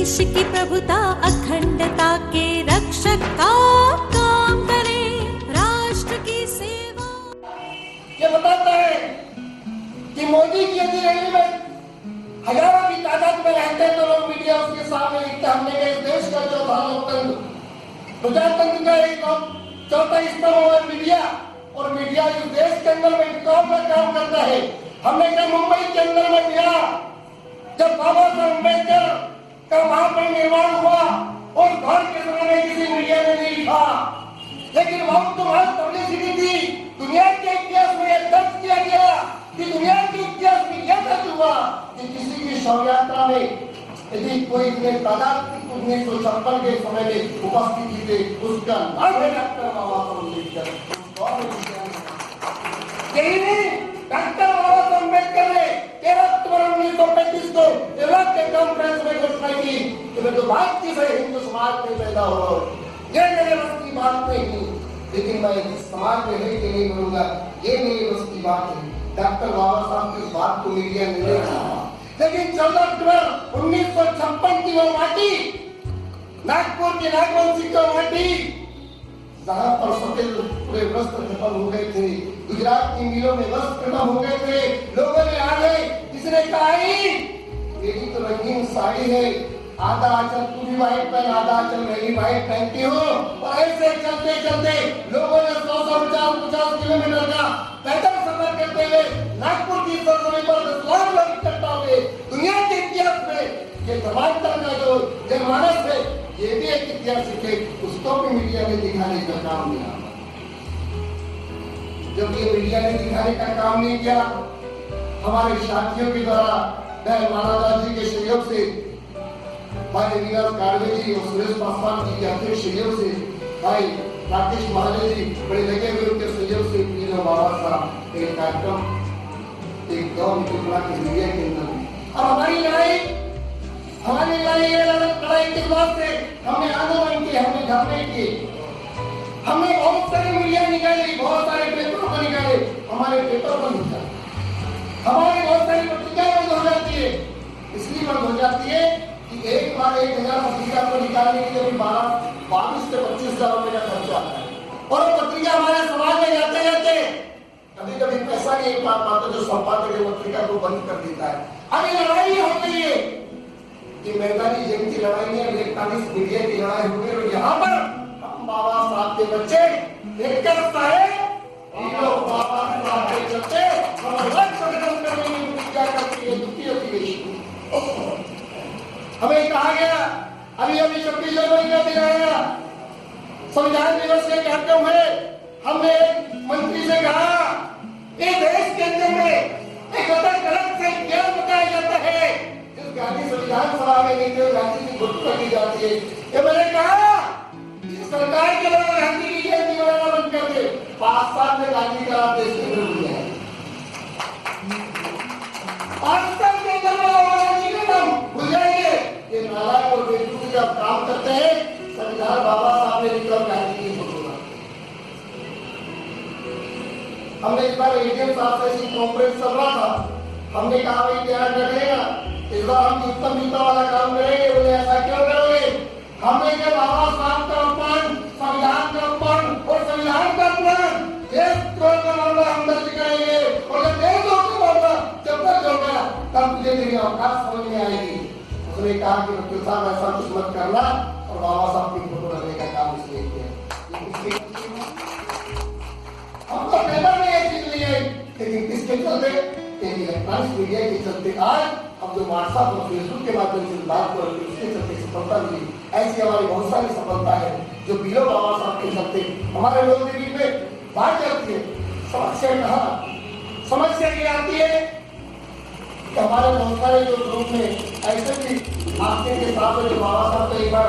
देश की प्रभुता अखंडता के रक्षक का काम करे, राष्ट्र की सेवा। ये बताता है कि मोदी की यदि रैली में हजारों की तादाद में रहते हैं तो लोग मीडिया उसके सामने लिखते हमने के इस देश का चौथा लोकतंत्र, प्रजातंत्र का एक चौथा स्तंभ है मीडिया, और मीडिया इस देश के अंदर में काम करता है। हमने क्या मुंबई के अंदर में दिया जब बाबा साहब अम्बेडकर का वहां पर निर्माण हुआ और घर के समय में किसी मीडिया ने नहीं लिखा, लेकिन वहां तुम्हारी पब्लिसिटी थी। दुनिया के इतिहास में यह दर्ज किया गया कि दुनिया के इतिहास में यह दर्ज हुआ कि किसी की शव यात्रा में यदि कोई इतने तादाद 1956 के समय में उपस्थित थे, उसका नाम है डॉक्टर बाबा साहब अम्बेडकर। यही नहीं, डॉक्टर बाबा साहब अम्बेडकर ने 13 अक्टूबर 1935 को न्यूयॉर्क के कॉन्फ्रेंस में घोषणा की कि मैं दुर्भाग्य से हिंदू समाज में पैदा हो रहा हूँ। ये मेरे बस की बात नहीं, लेकिन मैं समाज में रह के नहीं बोलूंगा, ये मेरे बस की बात है। डॉक्टर बाबा साहब की बात को मीडिया ने नहीं कहा, लेकिन 14 अक्टूबर 1956 की वो माटी, नागपुर की नागवंशी की माटी, जहां पर सफेद पूरे वस्त्र खत्म हो गए थे, गुजरात की मिलों में वस्त्र खत्म हो गए थे, लोगों ने आ गए, किसने कहा मेरी तो रंगीन साड़ी है, आधा आंचल तू भी व्हाइट पहन, आधा आंचल मैं भी व्हाइट पहनती हूँ। और ऐसे चलते चलते लोगों ने 100-150 किलोमीटर का पैदल सफर करते हुए नागपुर की सरजमीन पर 10 लाख लोग इकट्ठा हुए। दुनिया के इतिहास में ये धर्मांतर का जो जनमानस है, ये भी एक इतिहास है, उसको भी मीडिया ने दिखाने का काम किया। जब ये मीडिया ने दिखाने का काम नहीं किया, हमारे साथियों के द्वारा बहन मालादास जी के सहयोग से, भाई विकास काड़वे जी और सुरेश पासवान जी के अध्यक्ष सहयोग से, भाई राकेश महाजन जी बड़े लगे हुए उनके सहयोग से बाबा साहब एक कार्यक्रम एक दौर निकला के मीडिया के अंदर। अब हमारी लड़ाई ये लड़ाई के बाद से हमने आंदोलन किए, हमने धरने किए, हमने बहुत सारी मीडिया निकाली, बहुत सारे पेपर निकाले, हमारे पेपर बंद हो जाते, हमारी बहुत सारी पत्रिकाएं बंद हो जाती है। इसलिए बंद हो जाती है कि एक बार 1000 पत्रिका को निकालने के लिए 22 से 25 हजार रुपए का खर्चा आता है, और वो पत्रिका हमारे समाज में जाते जाते कभी कभी पैसा नहीं पाता, जो संपादक है पत्रिका को बंद कर देता है। अभी लड़ाई हो गई है कि मैदानी जंग की लड़ाई में इलेक्ट्रॉनिक्स मीडिया की लड़ाई हो गई, और यहाँ पर हम बाबा साहब के बच्चे देखकर बाबा साहब के चलते हम अलग संगठन करने की प्रतिज्ञा करती है। दुखी होती हमें कहा गया, अभी 26 जनवरी का दिन आया, संविधान दिवस के कार्यक्रम है, हमने मंत्री से कहा ये देश के अंदर में एक अलग से क्या बताया जाता है, जिस गांधी संविधान सभा में नहीं थे, गांधी की घोषणा की जाती है। ये मैंने कहा इस सरकार के द्वारा गांधी की जयंती मनाना बंद कर दे। 5 साल में गांधी का देश के अंदर भूल गया, 5 साल के अंदर गांधी का नाम भूल जाएंगे। ये नालायक और बेवकूफी का काम करते हैं। संविधान बाबा साहब ने लिखा, गांधी की फोटो। हमने इस बार एडीएम साहब से कॉन्फ्रेंस चल रहा था, हमने कहा भाई ध्यान रखिएगा, इस बार हम उत्तम जूता वाला काम करेंगे। बोले ऐसा क्यों करोगे? हमने कहा बाबा साहब का अपमान, संविधान का अपमान और संविधान का अपमान देश द्रोह का मामला हम दर्ज करेंगे, और जब देशद्रोह का मामला जब तक होगा तब तुझे मेरी औकात समझ में आएगी। उसने कहा कि वकील साहब ऐसा कुछ मत करना, और बाबा साहब की फोटो रखने का काम इसलिए किया। हम तो पेपर में ये चीज लिए, लेकिन किसके चलते? इलेक्ट्रॉनिक मीडिया के चलते आज हम जो व्हाट्सएप और फेसबुक के माध्यम से बात कर रहे हैं, उसके चलते सफलता मिली। ऐसी हमारी बहुत सारी सफलता है जो बिलो बाबा साहब के चलते हमारे लोगों के बीच में बात जाती है। समस्या कहाँ? समस्या ये आती है कि हमारे बहुत सारे जो ग्रुप में ऐसे भी आपके के साथ जो बाबा साहब का एक बार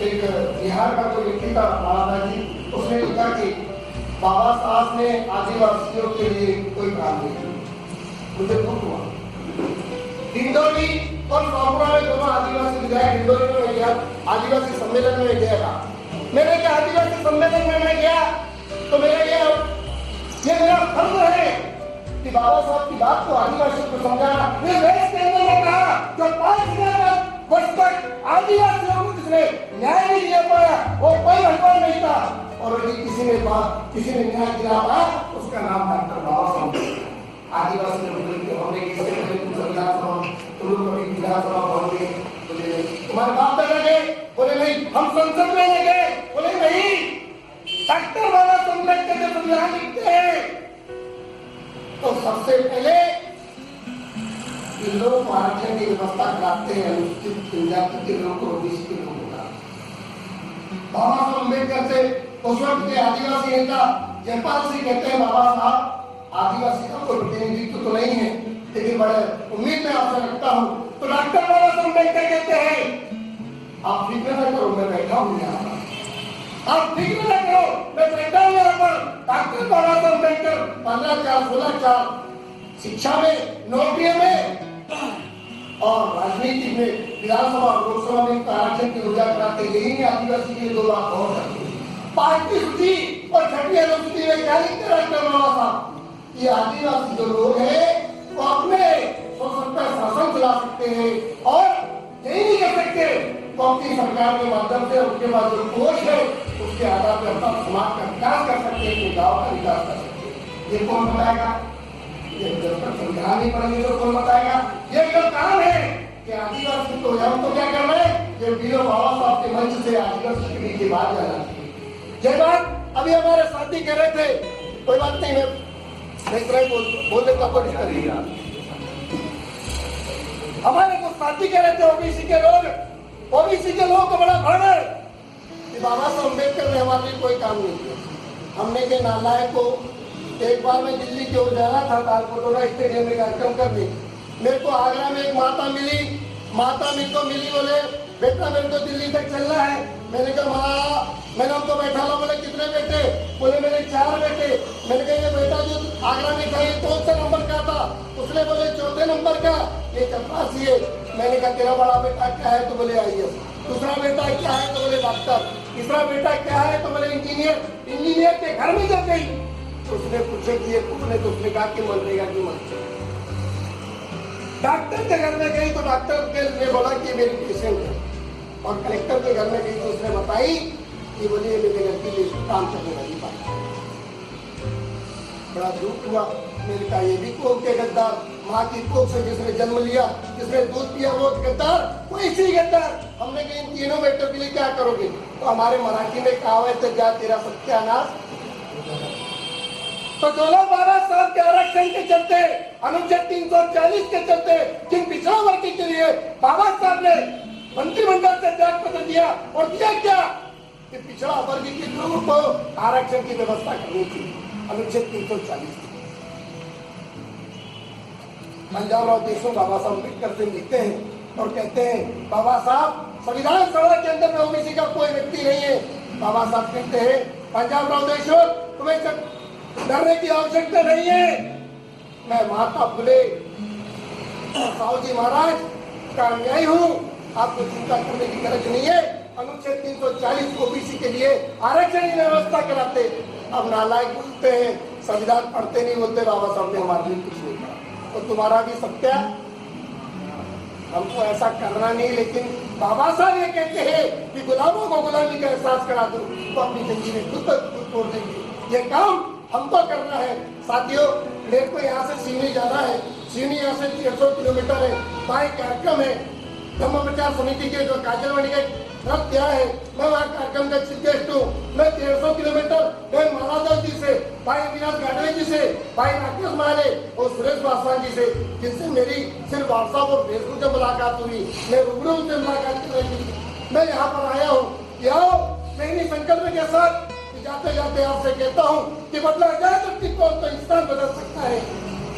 एक बिहार का जो व्यक्ति था महाराजा जी, उसने लिखा कि बाबा साहब ने आदिवासियों के लिए कोई काम नहीं किया। मुझे दुख हुआ। डिंडोरी और सोमपुरा में दोनों आदिवासी विधायक, डिंडोरी में मैं गया, आदिवासी सम्मेलन में गया था। मैंने क्या आदिवासी सम्मेलन में मैं गया तो मेरा ये मेरा फर्ज है कि बाबा साहब की बात को आदिवासियों को समझाना। देश के अंदर में कहा जो 5 हजार वर्ष तक आदिवासियों को जिसने न्याय नहीं दिया पाया वो कोई भगवान नहीं था, और यदि किसी ने न्याय दिला पाया उसका नाम डॉक्टर बाबा साहब अम्बेडकर। आदिवासी हमने किसी तुम्हारे बाप दादा गए, बोले नहीं हम संसद में गए, बोले नहीं डॉक्टर बाबा साहब अम्बेडकर जब संविधान लिखते हैं तो सबसे पहले इन लोगों को आरक्षण की व्यवस्था कराते हैं, अनुसूचित जनजाति के लोगों को, ओबीसी के लोगों का। बाबा साहब अम्बेडकर से उस वक्त के आदिवासी नेता जयपाल सिंह कहते हैं, बाबा साहब आदिवासी का कोई प्रतिनिधित्व तो नहीं है, लेकिन बड़े उम्मीद में आपसे रखता हूँ। तो डॉक्टर बाबा साहब अम्बेडकर कहते हैं आप फिक्र न करो, मैं बैठा हूँ यहाँ पर, आप फिक्र न करो, मैं बैठा हूँ यहाँ पर। डॉक्टर बाबा साहब अम्बेडकर 15/4, 16/4 शिक्षा में, नौकरियों में और राजनीति में, विधानसभा और लोकसभा में आरक्षण की ऊर्जा कराते। यही नहीं आदिवासी के लिए 2 बात और करते पार्टी सूची और छठी अनुसूची में क्या लिखते डॉक्टर बाबा साहब, ये आदिवासी जो लोग हैं वो अपने स्वतंत्र शासन चला सकते हैं, और यही नहीं कर सकते तो अपनी सरकार के माध्यम से उसके बाद जो कोष है उसके आधार पर अपना समाज का विकास कर सकते हैं, अपने गाँव का विकास कर सकते हैं। ये कौन बताएगा? ये जब तक संविधान नहीं पढ़ेंगे तो कौन बताएगा? ये जो काम है कि आदिवासी को हम तो क्या कर रहे हैं, ये बीरो बाबा साहब के मंच से आदिवासी की बात जाना चाहिए। जय बात अभी हमारे साथी कह रहे थे, कोई बात नहीं, मैं बोलने का कोशिश कर रही हमारे को साथी कह रहे थे ओबीसी के लोग को बड़ा भ्रम है कि बाबा साहब अम्बेडकर ने हमारे लिए कोई काम नहीं किया। हमने के नालायक को एक बार मैं दिल्ली की ओर जाना था, तालकोटोरा स्टेडियम में कार्यक्रम करने, मेरे को आगरा में एक माता मेरे को मिली, बोले बेटा मेरे को दिल्ली तक चलना है। मैंने कहा माँ, मैंने उनको बैठा ला, बोले कितने बेटे? बोले मेरे 4 बेटे। मैंने कहा ये बेटा जो आगरा में था ये कौन सा नंबर का था? उसने बोले 4थे नंबर का, ये चपरासी है। मैंने कहा तेरा बड़ा बेटा क्या है? तो बोले IAS। दूसरा बेटा क्या है? तो बोले डॉक्टर। तीसरा बेटा क्या है? तो बोले इंजीनियर के घर में जब गई तो उसने पूछे कि ये कौन है? तो उसने कहा कि मनरेगा की मंत्री। डॉक्टर के घर में गई तो डॉक्टर ने बोला कि मेरी पेशेंट है, और कलेक्टर के घर में गई तो उसने बताई कि बोलिए मेरे घर के लिए काम करने वाली बात। बड़ा दुख हुआ। मैंने कहा ये भी कोख के गद्दार, माँ की कोख से जिसने जन्म लिया, जिसने दूध पिया वो गद्दार, कोई सी गद्दार। हमने कहा इन तीनों बेटों के लिए क्या करोगे? तो हमारे मराठी में कहावत है, जा तेरा सत्यानाश। तो जो लोग बाबा साहब के आरक्षण के चलते, अनुच्छेद 340 के चलते, जिन पिछड़ा वर्ग के लिए बाबा साहब ने मंत्रिमंडल से त्याग पत्र दिया, और दिया क्या कि पिछड़ा वर्ग के लोगों को आरक्षण की व्यवस्था करनी थी, अनुच्छेद 340। पंजाबराव देशमुख बाबा साहब अम्बेडकर से लिखते हैं और कहते हैं बाबा साहब संविधान सभा के अंदर में ओबीसी का कोई व्यक्ति नहीं है। बाबा साहब कहते हैं पंजाबराव देशमुख तुम्हें डरने की आवश्यकता नहीं है, मैं महात्मा फुले साहू जी महाराज का अनुयायी हूँ, आपको चिंता करने की गरज नहीं है। अनुच्छेद 340 ओबीसी के लिए आरक्षण की व्यवस्था कराते। अब नालायक बोलते हैं संविधान पढ़ते नहीं, बोलते बाबा साहब ने हमारे लिए कुछ नहीं कहा। तो तुम्हारा भी सत्या, हमको ऐसा करना नहीं, लेकिन बाबा साहब ये कहते हैं कि गुलामों को गुलामी का एहसास करा दो तो अपनी जिंदगी में खुद तोड़ देंगे। ये काम हमको करना है। साथियों, मेरे को यहाँ से सीवनी जाना है, सीवनी यहाँ से 150 किलोमीटर है। वहाँ एक कार्यक्रम है धम्म प्रचार समिति के, जो काजलवाड़ी का रथ क्या है, मैं वहाँ कार्यक्रम का चीफ गेस्ट हूँ। मैं 150 किलोमीटर भाई महाराजा जी से, भाई अविनाश गाडवे जी से, भाई राकेश माले और सुरेश पासवान जी से, जिनसे मेरी सिर्फ व्हाट्सएप और फेसबुक से मुलाकात हुई, मैं रूबरू उनसे मुलाकात कर रही थी। मैं यहाँ पर आया हूँ कि आओ नई संकल्प के साथ जाते जाते आपसे कहता हूँ कि बदला जाए दृष्टिकोण तो इंसान बदल सकता है,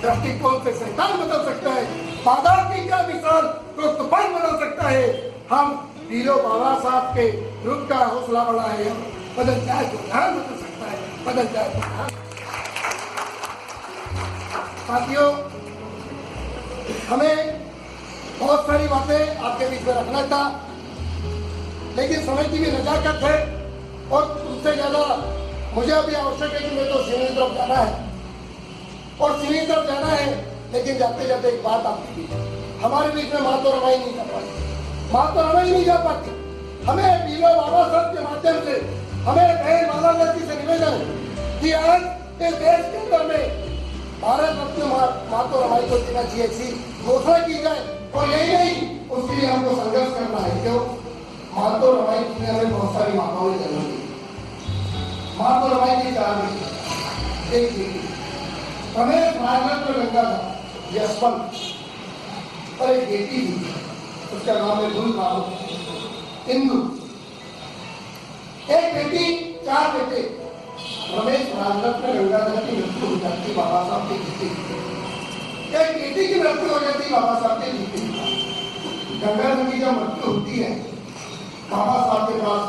दृष्टिकोण से शैतान बदल सकता है, बाजार की क्या मिसाल तो तूफान बदल सकता है। हम वीरो बाबा साहब के रूप का हौसला बढ़ा है, बदल जाए तो ध्यान बदल सकता है, बदल जाए तो ध्यान। साथियों, हमें बहुत सारी बातें आपके बीच में रखना था, लेकिन समय की भी नजाकत है और उससे ज्यादा मुझे अभी आवश्यक है कि मैं तो सिवनी तरफ जाना है और सिवनी तरफ जाना है। लेकिन जाते जाते एक बात आपकी बीच, हमारे बीच में मातो रमाई नहीं कर पाई। माँ तो रमाई नहीं जा पाती। हमें वीरो बाबा साहब के माध्यम से हमें बहन माला जी से निवेदन है कि आज इस देश के अंदर में भारत रत्न माँ तो रमाई को देना चाहिए, ऐसी घोषणा की जाए। और यही नहीं, उसके लिए हमको संघर्ष करना है। क्यों? माँ तो रमाई ने हमें बहुत सारी माताओं ने जन्म दी। माँ तो रमाई की कहानी एक थी, रमेश राजनाथ में गंगा था यशवंत, और एक बेटी थी, उसका नाम है गुल बाबू इंदु। एक बेटी, 4 बेटे। रमेश राजनाथ में गंगाधर की मृत्यु हो जाती, बाबा साहब की जीती। एक बेटी की मृत्यु हो जाती, बाबा साहब की जीती। गंगाधर की जब मृत्यु होती है, बाबा साहब के पास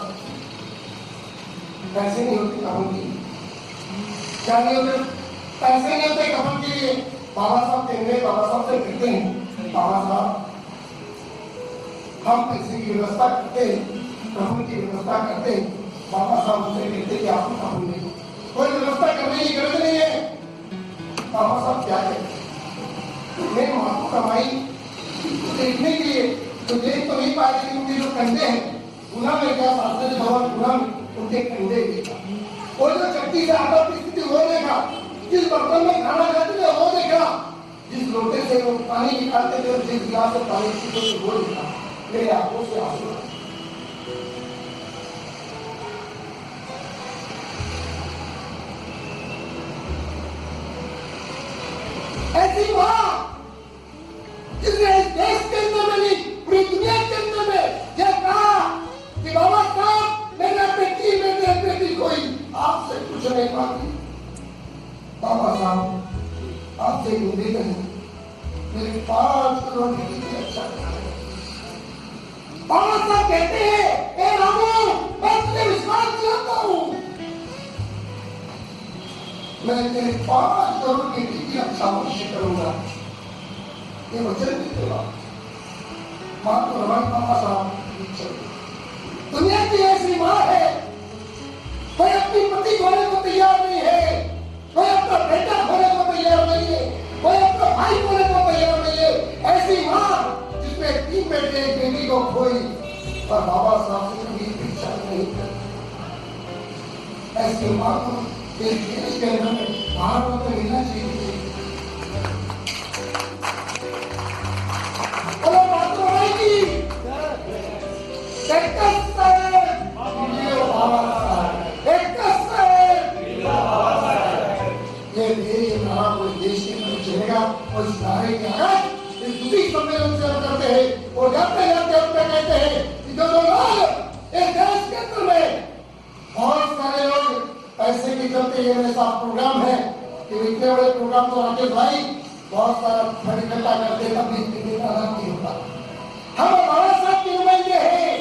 पैसे नहीं होते कफन के लिए। क्या नहीं होते? पैसे नहीं होते कफन के लिए। बाबा साहब कहेंगे, बाबा साहब से कहते हैं, बाबा साहब हम पैसे की व्यवस्था करते हैं, कफन की व्यवस्था करते हैं। बाबा साहब उनसे कहते कि आपको कफन नहीं, कोई व्यवस्था करने की जरूरत नहीं है। बाबा साहब क्या कहते? मैं माँ को कमाई देखने के लिए तो देख तो नहीं पाए, लेकिन उनके जो कंधे हैं गुना में क्या शास्त्री भवन गुना में उनके कंधे देखा, और जो चक्की से आटा की स्थिति वो देखा, जिस बर्तन में खाना खाते थे वो देखा, जिस लोटे से वो पानी निकालते थे, जिस गिलास से पानी पीते थे वो देखा। मेरे आंखों से आंसू ऐसी माँ जिसने इस देश के अंदर में नहीं, पूरी दुनिया के अंदर में यह कहा कि बाबा साहब मैंने बेटी कोई आपसे कुछ नहीं मांगी। बाबा साहब आपसे निवेदन है, मेरे 5 करोड़ की रक्षा करें। बाबा साहब कहते हैं, ए रामू, मैं तुझे विश्वास दिलाता हूँ, मैं तेरे 5 करोड़ की रक्षा अवश्य करूंगा। ये वचन देते बात माँ तो रमाई बाबा साहब दुनिया की ऐसी माँ है, कोई अपनी पति खोने को तैयार नहीं है, कोई अपना बेटा खोने को तैयार नहीं है, कोई अपना भाई खोने को तैयार नहीं है। ऐसी माँ जिसमें 3 बेटे एक बेटी को खोई और बाबा साहब से कभी पीछा नहीं कर। ऐसी माँ को देश के अंदर में भारत में मिलना चाहिए। और इस नारे के आगे इस दूसरी सम्मेलन से हम करते हैं और जाते जाते अपने कहते हैं कि जो लोग इस देश के अंदर में बहुत सारे लोग पैसे की चलते ये मेरे साथ प्रोग्राम है कि इतने बड़े प्रोग्राम तो राकेश भाई बहुत सारा फंड इकट्ठा करते तब भी नहीं होता। हम बाबा साहब के नुमाइंदे हैं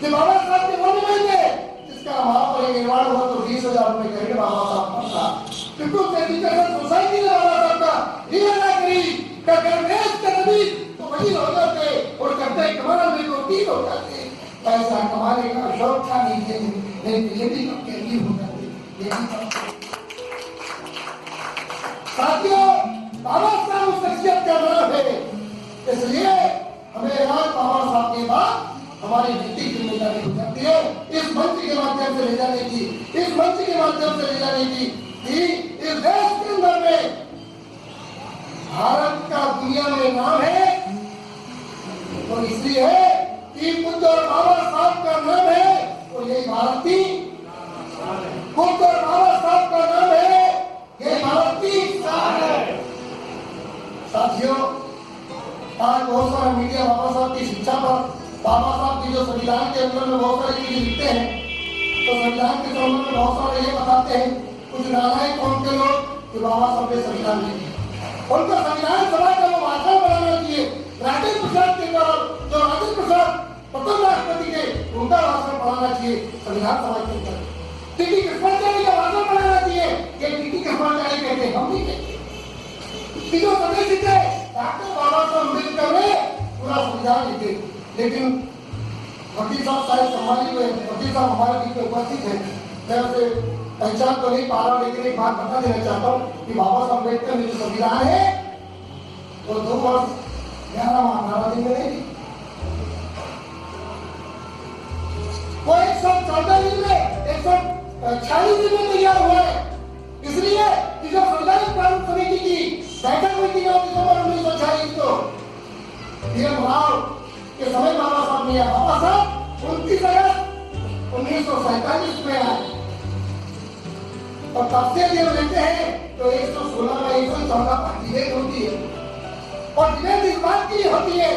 कि बाबा साहब के वो नुमाइंदे जिसका महापरिनिर्वाण हुआ तो 20,000 रुपए करेंगे बाबा साहब का सोसाइटी ने बाबा साहब का तो वही हो जाते और करते कमाना मेरे को 3 हो जाते। पैसा कमाने का शौक था नहीं, ये भी हो जाते। साथियों, बाबा साहब उस शख्सियत का नाम है, इसलिए हमें आज बाबा साहब के बाद हमारी नीति जिम्मेदारी हो जाती है इस मंच के माध्यम से ले जाने की, इस मंच के माध्यम से ले जाने की कि इस देश के अंदर में भारत का दुनिया में नाम है तो इसलिए है कि बुद्ध और बाबा साहब का नाम है और यही भारत की बुद्ध और बाबा साहब का नाम है, यही भारत की शान है। साथियों, आज बहुत सारा मीडिया बाबा साहब की शिक्षा पर, बाबा साहब की जो संविधान के अंदर में बहुत सारी चीजें लिखते हैं तो संविधान के संबंध में बहुत सारे ये बताते हैं कुछ नारायण कौम के लोग कि बाबा साहब ने संविधान लिखी, उनको संविधान सभा का वो भाषण बनाना चाहिए। राजेंद्र प्रसाद के द्वारा जो राजेंद्र प्रसाद प्रथम राष्ट्रपति थे उनका भाषण पढ़ाना चाहिए संविधान सभा के अंदर। टीटी कृष्णाचार्य का भाषण पढ़ाना चाहिए, ये टीटी कृष्णाचार्य कहते हम नहीं कहते। जो सदस्य थे डॉक्टर बाबा साहब अम्बेडकर ने पूरा संविधान लिखे, लेकिन वकील साहब शायद संभाली हुए, वकील साहब हमारे बीच में उपस्थित है, मैं उसे पहचान तो नहीं पा रहा, लेकिन एक बात बता देना चाहता हूँ कि बाबा साहब अम्बेडकर ने जो संविधान है वो 2 वर्ष 11 माह 18 दिन में नहीं, वो 114 दिन में 146 दिन में तैयार हुआ है। इसलिए कि जब संविधान प्रारूप समिति की बैठक हुई थी 9 दिसंबर 1946 को पीएम राव के समय बाबा साहब ने बाबा साहब 29 अगस्त 1947 में आए और तब से जब लेते हैं तो 116 में 114 पार्टी होती है और डिबेट इस बात की होती है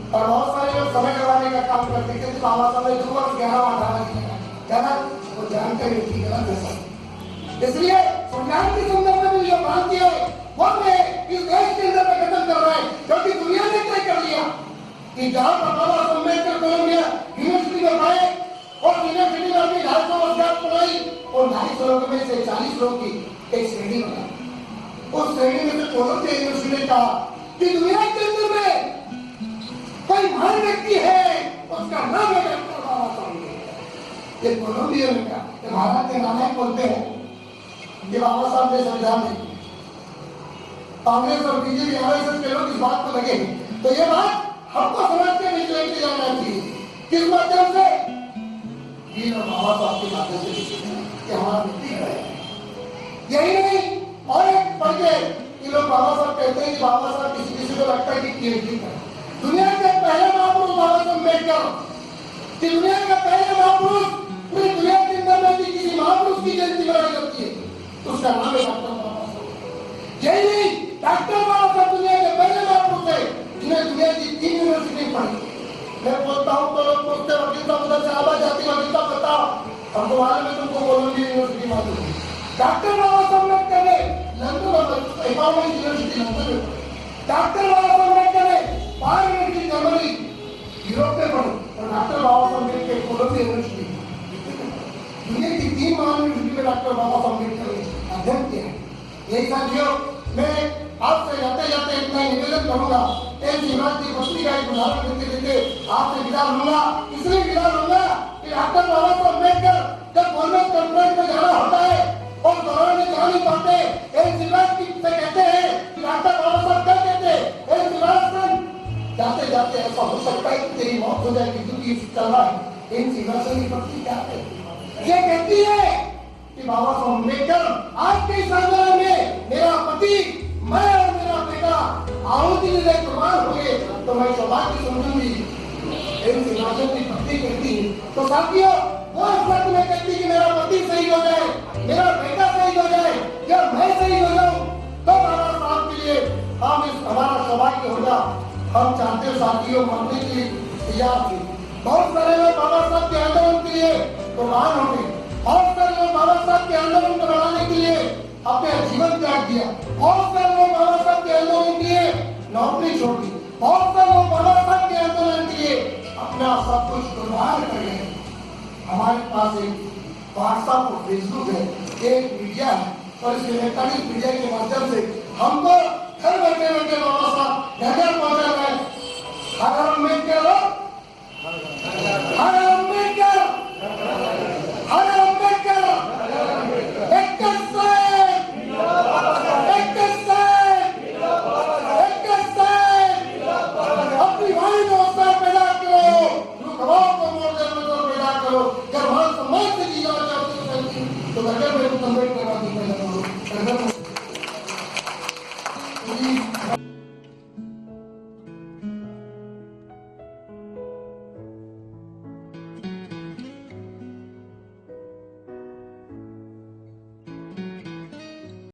और बहुत सारे लोग समय करवाने का काम करते हैं कि बाबा साहब ने 2 वर्ष 11 गलत वो जानकारी उसकी गलत है सब। इसलिए संविधान के संदर्भ में भी जो बात किया है वो मैं इस देश के अंदर में खत्म कर रहा है क्योंकि दुनिया ने तय कर लिया कि जहां पर बाबा साहब अम्बेडकर कोलंबिया यूनिवर्सिटी में आए और यूनिवर्सिटी में अपनी 250 वर्षगांठ पढ़ाई और 250 लोगों में से 40 लोगों की एक श्रेणी बनाई। उस श्रेणी में से कोलंबिया यूनिवर्सिटी ने कहा कि दुनिया के अंदर में कोई महान व्यक्ति है उसका नाम है डॉक्टर बाबा साहब। ये कोलंबिया ने कहा भारत के नाम बोलते हैं ये बाबा साहब ने संविधान दिया। कांग्रेस और बीजेपी आरएसएस के लोग इस बात को लगे तो ये बात हमको समझ के नहीं लेके जाना चाहिए। किस माध्यम से बाबा साहब के माध्यम से कि हमारा व्यक्ति है यही नहीं और एक पढ़ के ये लोग बाबा साहब कहते हैं कि बाबा साहब किसी को लगता है कि पीएचडी है। दुनिया के पहले महापुरुष बाबा साहब अम्बेडकर कि दुनिया का पहले महापुरुष पूरी दुनिया के अंदर में भी किसी महापुरुष की जयंती मनाई जाती है तो उसका नाम है डॉक्टर बाबा साहब। यही नहीं डॉक्टर बाबा साहब दुनिया के पहले महापुरुष है जिन्हें दुनिया की 3 यूनिवर्सिटी पढ़ी। मैं बोलता हूँ तो लोग पूछते वकील साहब उधर से आवाज आती वकील साहब बताओ हमको मालूम है तुमको कोलंबिया यूनिवर्सिटी मालूम है। डॉक्टर बाबा साहब अम्बेडकर ने लंदन एकाउंट यूनिवर्सिटी लंदन में डॉक्टर बाबा साहब अम्बेडकर ने 5 यूनिवर्सिटी जर्मनी यूरोप में पढ़ी और डॉक्टर बाबा साहब अम्बेडकर कोलंबिया यूनिवर्सिटी दुनिया की 3 महान यूनिवर्सिटी में डॉक्टर बाबा साहब अम्बेडकर ने अध्ययन किया। यही साथियों मैं आपसे जाते जाते इतना निवेदन करूंगा एक शिवराज की बस्ती का एक उदाहरण देते देते आपसे विदा लूंगा। इसलिए विदा लूंगा कि डॉक्टर बाबा साहब अम्बेडकर जब कॉन्फ्रेंस कॉन्फ्रेंस में जाना होता है और दौरान में जा नहीं पाते एक शिवराज की से कहते हैं कि डॉक्टर बाबा साहब क्या कहते एक शिवराज जाते जाते ऐसा हो सकता है कि तेरी मौत हो जाएगी क्योंकि चल रहा है। इन शिवराज की बस्ती क्या है ये कहती है कि बाबा साहब अम्बेडकर आज के इस आंदोलन में मेरा पति मैं और मेरा बेटा आहुति में कुर्बान हो गए तो मैं सौभाग्य समझूंगी। इन शिवराजों की पत्नी कहती है तो साथियों वो इस वक्त में कहती कि मेरा पति सही हो जाए मेरा बेटा सही हो जाए या मैं सही हो जाऊं तो बाबा साहब के लिए हम इस हमारा सौभाग्य होगा। हम चाहते हैं साथियों मरने के लिए तैयार थे। बहुत सारे लोग बाबा साहब के आंदोलन के लिए कुर्बान हो गए। बहुत सारे लोग बाबा साहब के आंदोलन को बढ़ाने के लिए अपने जीवन त्याग दिया। बहुत सारे लोग बाबा साहब के आंदोलन के लिए नौकरी छोड़ दी। बहुत सारे लोग बाबा साहब के आंदोलन के लिए अपना सब कुछ कुर्बान कर गए। हमारे पास एक व्हाट्सएप और फेसबुक है एक मीडिया है और इस इलेक्ट्रॉनिक मीडिया के माध्यम से हमको घर बैठे बैठे बाबा साहब घर पहुंचा रहे हैं। हर अम्बेडकर हर अम्बेडकर हर अम्बेडकर अपनी भाई को उत्साह पैदा करो रुकवाओं को मोड़ देने को पैदा करो। जब हम समाज से जीना चाहते हैं तो घर में अम्बेडकर